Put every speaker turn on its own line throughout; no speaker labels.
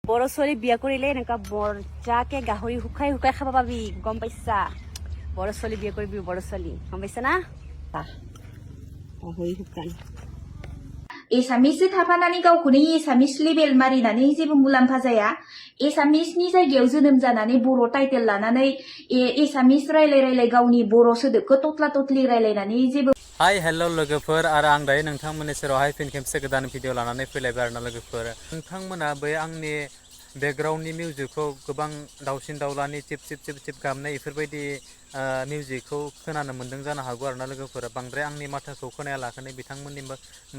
Boro soli biya korile enka borja ke gahori hukai hukai khaba pabi gom paisa. Boro soli biya koribi boro soli gom paisa na? Ta. Gahori hukan.
एसामिस थाफानानै गावखौनो एसामिस लेबेल मारिनानै जेबो मुलाम्फा जाया एसामिसनि जायगायाव जोनोम जानानै बर' टाइटेल लानानै एसामिस रायलाय गावनि बर' सोदोबखौ ततला ततलि रायलायनानै जेबो
हाय हेलो लोगोफोर आरो आं दायो नोंथांमोननि सेरावहाय फिन खेबसे गोदान भिडिअ लानानै फैलायबाय आरोना लोगोफोर नोंथांमोना बै आंनि बेकग्राउन्डनि मिउजिकखौ गोबां दाउसिन दाउलानि चिप चिप चिप चिप गाबनाय बेफोरबायदि मिउजिकखौ खोनानो मोन्दों जानो हागौ आरोना लोगोफोर बांद्राय आंनि माथोखौ खोनायालाखैनो बिथांमोननि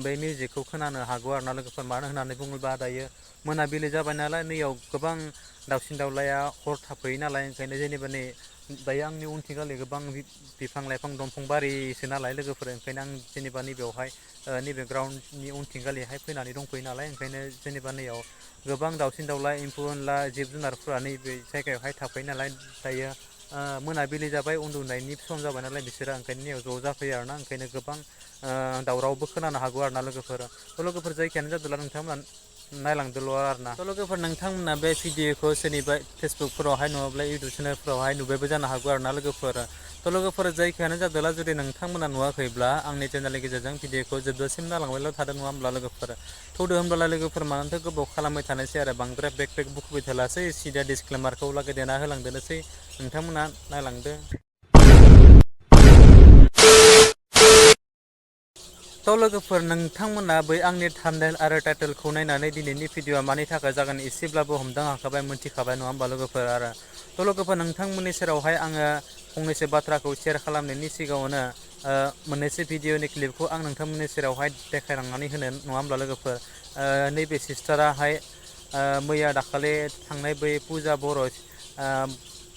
बै मिउजिकखौ खोनानो हागौ आरोना लोगोफोर मानो होननानै बुङोब्ला दायो मोनाबिलि जाबाय नालाय नैयाव गोबां दाउसिन दाउलाया हर थाफैयो नालाय ओंखायनो जेनेबा नै दायो आंनि उनथिंगालि गोबां बिफां लाइफां दंफां बारिसो नालाय लोगोफोर ओंखायनो आं जेनेबा नैबेयावहाय नैबे ग्राउन्डनि उनथिंगालिहाय फैनानै दंफैयो नालाय ओंखायनो जेनेबा नैयाव गोबां दाउसिन दाउला एम्फौ एनला जिब जुनारफोरा नैबे जायगायावहाय थाफैयो नालाय दायो मोनाबिलि जाबाय उन्दुनायनि सम जाबाय नालाय बिसोरो ओंखायनो नैयाव ज' जाफैयो आरोना ओंखायनो गोबां दावरावबो खोनानो हागौ आरोना लोगोफोर जायखियानो जादोंला नोंथांमोना नायलांदोल' आरोना लोगोफोर नोंथांमोना बे भिडिअखौ सोरनिबा फेसबुकफोरावहाय नङाब्ला इउटुब चेनेलफोरावहाय नुबायबो जानो हागौ आरोना लोगोफोर जायखियानो जादोंला जुदि नोंथांमोना नुवाखैब्ला आंनि चेनेलनि गेजेरजों भिडिअखौ जोबजासिम नायलांबायल' थादों नङा होमब्ला लोगोफोर थौदो होमब्लालाय लोगोफोर मानोथो गोबाव खालामबाय थानोसै आरो बांद्राय बेक बुखुबाय थालासै सिदा डिसक्लेमारखौ लागै देना होलांदोनोसै नोंथांमोना नायलांदो थ' लोगोफोर नोंथांमोना बै आंनि थाम्बनेल आरो टाइटेलखौ नायनानै दिनैनि भिडिअआ मानि थाखाय जागोन एसेब्लाबो हमदां हाखाबाय मोनथिखाबाय नङा होमबा लोगोफोर आरो थ' लोगोफोर नोंथांमोननि सेरावहाय आङो फंनैसो बाथ्राखौ शेयार खालामनायनि सिगाङावनो मोननैसो भिडिअनि क्लिपखौ आं नोंथांमोननि सेरावहाय देखायलांनानै होनो नङा होमब्ला लोगोफोर नैबे सिस्टाराहाय मैया दाखालि थांनाय बै फुजा बर'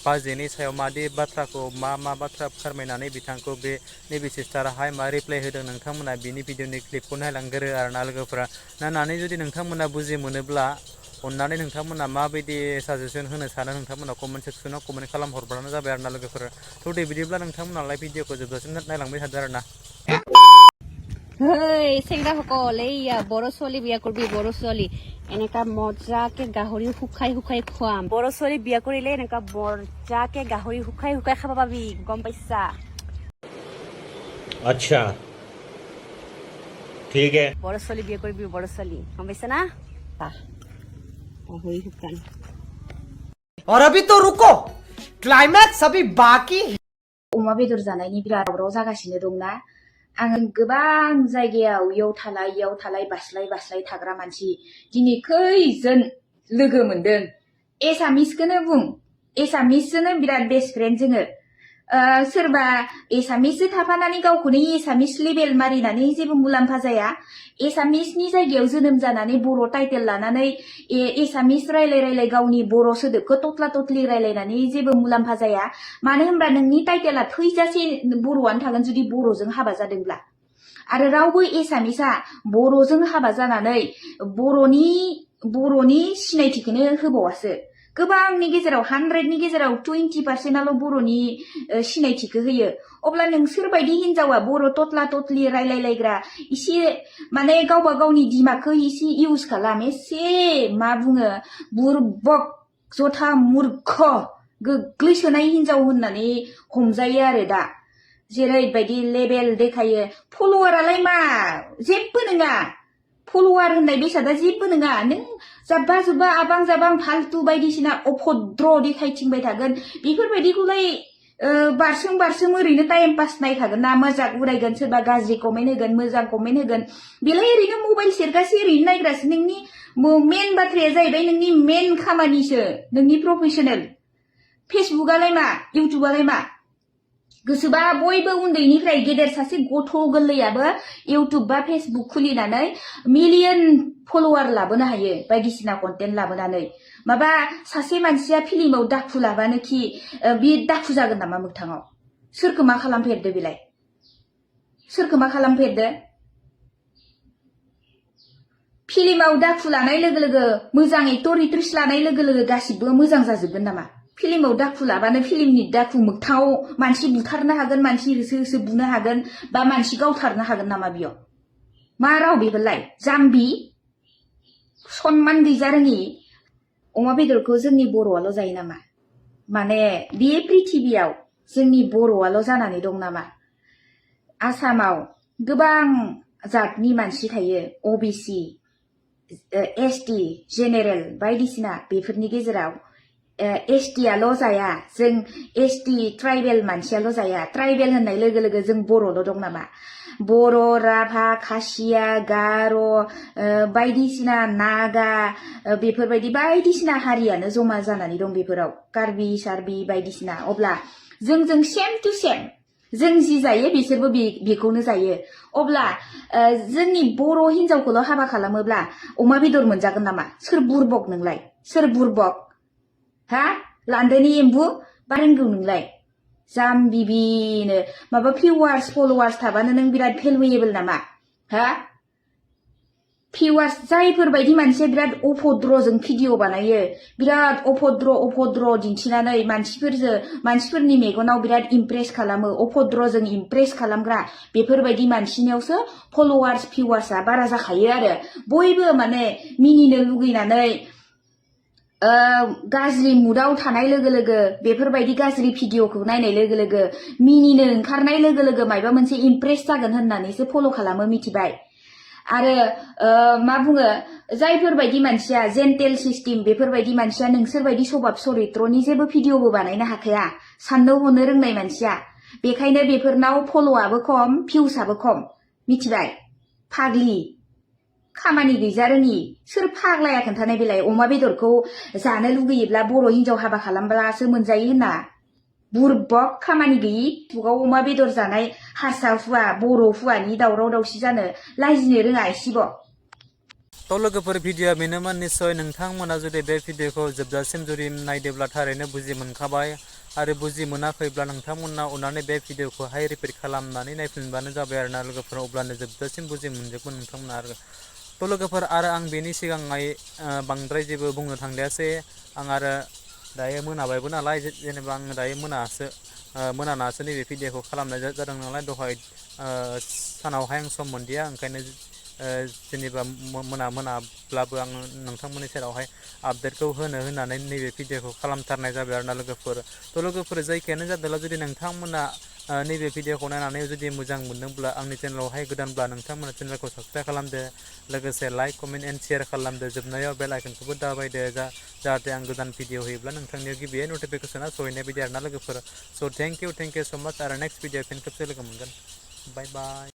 बाजेनि सायाव मादि बाथ्राखौ मा बाथ्रा फोरमायनानै बिथांखौ बे नैबे सिस्टाराहाय मा रिप्लाय होदों नोंथांमोना बिनि भिडिअनि क्लिपखौ नायलांगोरो आरोना लोगोफोरा नायनानै जुदि नोंथांमोना बुजि मोनोब्ला अन्नानै नोंथांमोना माबायदि साजेसन होनो सानो नोंथांमोना कमेन्ट सेक्सनाव कमेन्ट खालामहरब्लानो जाबाय आरोना लोगोफोर थ' दे बिदिब्ला नोंथांमोनालाय भिडिअखौ जोबजासिम नायलांबाय थादो आरोना
Hey, segra hokoleya boro soli biya korbi boro soli eneka moja ke gahori hukai khwam boro soli biya korile eneka borja ke gahori hukai khaba pabi gom paisa
अच्छा ठीक है
boro soli biya korbi boro soli gom paisa na ta gahori hukan
और अभी तो रुको climax अभी बाकी है
अमा बेदर जानायनि बिराद दावराव जागासिनो दंना आं गोबां जायगायाव इयाव थालाय बास्लाय थाग्रा मानसि दिनै खैजोन लोगो मोनदों एसामिसखौनो बुं एसामिसजोंनो बिराद बेस्ट फ्रेन्ड जोङो सोरबा एसामिस थाफानानै गावखौनो एसामिस लेबेल मारिनानै जेबो मुलाम्फा जाया एसामिसनि जायगायाव जोनोम जानानै बर' टाइटेल लानानै एसामिस रायलाय गावनि बर' सोदोबखौ ततला ततलि रायलायनानै जेबो मुलाम्फा जाया मानो होनबा नोंनि टाइटेला थैजासे बर'आनो थागोन जुदि बर'जों हाबा जादोंब्ला आरो रावबो एसामिसआ बर'जों हाबा जानानै बर'नि सिनायथिखौनो होबावासो गोबांनि गेजेराव 100नि गेजेराव 20%आल' बर'नि सिनायथिखौ होयो अब्ला नोंसोर बायदि हिनजावा बर' ततला ततलि रायलायलायग्रा इसे माने गावबा गावनि दिमागखौ इसे इउज खालाम एसे मा बुङो बुरबक जथा मूर्ख गोग्लैसोनाय हिनजाव होननानै हमजायो आरो दा जेरैबायदि लेबेल देखायो फलोवारालाय मा जेबो नङा फलोवार होननाय बेसादा जेबो नङा नों जाब्बा जुब्बा आबां जाबां फालतु बायदिसिना अभद्र देखायथिंबाय थागोन बेफोरबायदिखौलाय बारसोम ओरैनो टाइम पास नायखागोन ना मजाक उरायगोन सोरबा गाज्रि कमेन्ट होगोन मोजां कमेन्ट होगोन बेलाय ओरैनो मबाइल सेरगासे ओरैनो नायग्रासो नोंनि मेन बाथ्राया जाहैबाय नोंनि मेन खामानिसो नोंनि प्रफेसनेल फेसबुकआलाय मा इउटुबआलाय मा गोसोबा बयबो उन्दैनिफ्राय गेदेर सासे गथ' गोरलैयाबो इउटुब बा फेसबुक खुलिनानै मिलियन फलोवार लाबोनो हायो बायदिसिना कन्टेन्ट लाबोनानै माबा सासे मानसिया फिल्माव दाखु लाबानो कि बे दाखु जागोन नामा मोगथाङाव सोरखौ मा खालामफेरदो बेलाय सोरखौ मा खालामफेरदो फिल्माव दाखु लानाय लोगो लोगो मोजां एक्टर एक्ट्रेस लानाय लोगो लोगो गासिबो मोजां जाजोबगोन नामा फिल्माव दाखु लाबानो फिल्मनि दाखु मोगथाङाव मानसि बुथारनो हागोन मानसि होसो बुनो हागोन बा मानसि गावथारनो हागोन नामा बेयाव मा राव बेबोलाय जाम्बि सनमान गैजा रोङि अमा बेदरखौ जोंनि बर'आल' जायो नामा? माने बे प्रिथिबियाव जोंनि बर'आल' जानानै दं नामा? आसामाव गोबां जातनि मानसि थायो, ओबिसि, एसटि, जेनेरेल बायदिसिना बेफोरनि गेजेराव एसटिआल' जाया, जों एसटि ट्राइबेल मानसियाल' जाया। ट्राइबेल होननाय लोगो लोगो जों बर'ल' दं नामा? बर', राभा, खासिया, गार' बायदिसिना नागा बेफोरबायदि बायदिसिना हारियानो जमा जानानै दं बेफोराव, कार्बि सार्बि बायदिसिना। अब्ला जों सेम टु सेम, जों जि जायो बिसोरबो बेखौनो जायो। अब्ला जोंनि बर' हिनजावखौल' हाबा खालामोब्ला अमा बेदर मोनजागोन नामा? सोर बुरबक नोंलाय? सोर बुरबक? हा? लान्देनि एम्बु बा रोंगौ नोंलाय? जाम्बिबिनो माबा भिउवार्स फलोवार्स थाबानो नों बिराद भेलुएबल नामा? हा? भिउवार्स जायफोरबायदि मानसिया बिराद अभद्रजों भिडिअ बानायो, बिराद अभद्र दिन्थिनानै मानसिफोरनि मेगनाव बिराद इमप्रेस खालामो, अभद्रजों इमप्रेस खालामग्रा बेफोरबायदि मानसिनियावसो फलोवार्स भिउवार्सआ बारा जाखायो आरो। बयबो माने मिनिनो लुगैनानै गाज्रि मुदाव थानाय लोगो लोगो, बेफोरबायदि गाज्रि भिडिअखौ नायनाय लोगो लोगो, मिनिनो ओंखारनाय लोगो लोगो मायबा मोनसे इमप्रेस जागोन होननानैसो फल' खालामो, मिथिबाय? आरो मा बुङो, जायफोरबायदि मानसिया जेन्टेल सिस्टेम, बेफोरबायदि मानसिया नोंसोरबायदि सभाब चरित्रनि जेबो भिडिअबो बानायनो हाखाया, साननो हनो रोंनाय मानसिया। बेखायनो बेफोरनाव फल'आबो खम, भिउसआबो खम, मिथिबाय? फाग्लि, खामानि गैजा रोङि, सोर फाग्लाया खोन्थानाय बेलाय अमा बेदरखौ जानो लुगैयोब्ला बर' हिनजाव हाबा खालामब्लासो मोनजायो होनना? बुरबक, खामानि गैयि, बुगाव अमा बेदर जानाय हारसा हुवा, बर' हुवानि दावराव दावसि जानो लाजिनो रोङा एसेबो।
थ' लोगोफोर भिडिअ'आ बेनोमोन। निस्सय नोंथांमोना जुदि बे भिडिअ'खौ जोबजासिम जुदि नायदोब्ला थारैनो बुजि मोनखाबाय, आरो बुजि मोनाखैब्ला नोंथांमोना अननानै बे भिडिअ'खौहाय रिपिट खालामनानै नायफिनबानो जाबाय आरोना लोगोफोर। अब्लानो जोबजासिम बुजि मोनजोबगोन नोंथांमोना आरो। थ' लोगोफोर आरो आं बेनि सिगाङै बांद्राय जेबो बुंनो थांदियासै। आं आरो दायो मोनाबायबो नालाय, जेनेबा आं दायो मोनानासो नैबे भिडिअ'खौ खालामनाय जादों नालाय, दहाय सानावहाय आं सम मोनदिया, ओंखायनो जेनेबा मोनाब्लाबो आं नोंथांमोननि सेरावहाय आपडेटखौ होनानै नैबे भिडिअ'खौ खालामथारनाय जाबाय आरोना लोगोफोर। थ' लोगोफोर जायखियानो जादोंला, जुदि नोंथांमोना नैबे भिडिअ'खौ नायनानै जुदि मोजां मोनदोंब्ला, आंनि चेनेलावहाय गोदानब्ला नोंथांमोना चेनेलखौ साबस्क्राइब खालामदो, लोगोसे लाइक, कमेन्ट एन्ड शेयार खालामदो। जोबनायाव बेल आइकनखौबो दाबायदो, जाहाथे आं गोदान भिडिअ होयोब्ला नोंथांनियाव गिबियै नटिफिकेसना सहैनाय बायदि आरोना लोगोफोर। स' थेंक इउ स' माच, आरो नेक्स्ट भिडिअ फिन खेबसे लोगो मोनगोन। बाय बाय।